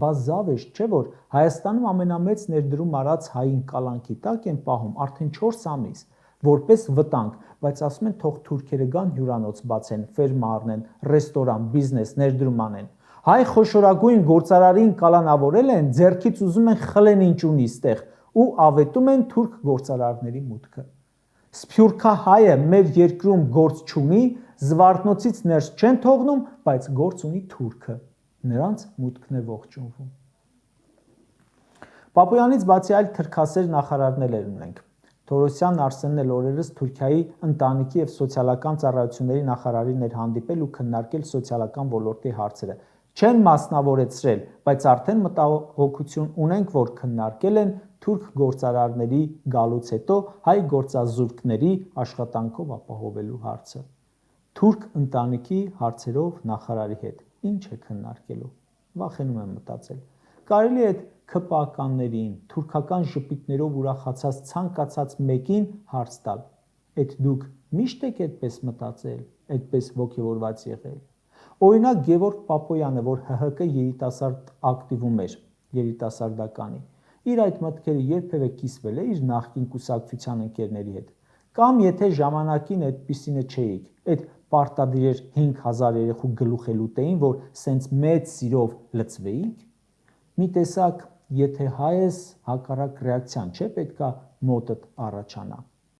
բազավեշ չէ, որ Հայաստանում ամենամեծ ներդրում արած հային կալանքի տակ են պահում արդեն 4 ամիս, որպես վտանգ, բայց ասում են թող թուրքերը գան հյուրանոց բացեն, ֆերմա առնեն, ռեստորան, բիզնես, ներդրում անեն։ Հայ խոշորագույն գործարարին կալանավորել են, ձեռքից ուզում են խլեն ինչ ունի ստեղ ու ավետում են թուրք գործարարների մուտքը։ Սփյուռքա հայը մեր երկրում գործ չունի, Զվարթնոցից ներս չեն թողնում, բայց գործ ունի թուրքը, նրանց մուտքն է ողջունվում։ Պապոյանից բացի այլ թրքասեր նախարարներ ունենք։ Թորոսյան Արսենն էլ օրերս Թուրքիայի ընտանիքի եւ սոցիալական ծառայությունների նախարարին էր հանդիպել ու քննարկել սոցիալական ոլորտի հարցերը։ Չեն մասնավորեցրել, բայց արդեն մտահոգություն ունենք, որ քննարկել են թուրք գործարարների գալուց հետո հայ գործազուրկների աշխատանքով ապահովելու հարցը։ Թուրք ընտանիքի հարցերով նախարարի հետ ինչ է քննարկելու։ Վախենում եմ մտածել։ Կարելի է ՔՊԱ-ականներին, թուրքական ժպիտներով ուրախացած ցանկացած մեկին հարց տալ։ Էդ դուք միշտ եք այդպես մտածել, այդպես ոգևորված եղել։ Օրինակ Գևորգ Պապոյանը, որ ՀՀԿ երիտասարդ ակտիվում էր, երիտասարդականի, իր այդ մտքերը երբևէ կիսվել է իր նախկին կուսակցության ընկերների հետ։ Կամ եթե ժամանակին այդպիսինը չէիք, այդ պարտադիր 5000 երեխու գլուխելուտ էին, որ սենց մեծ սիրով լծվեիք, մի տեսակ, եթե հայ ես, հակառակ ռեակցիան չէ պետքա մոտդ առաջանա։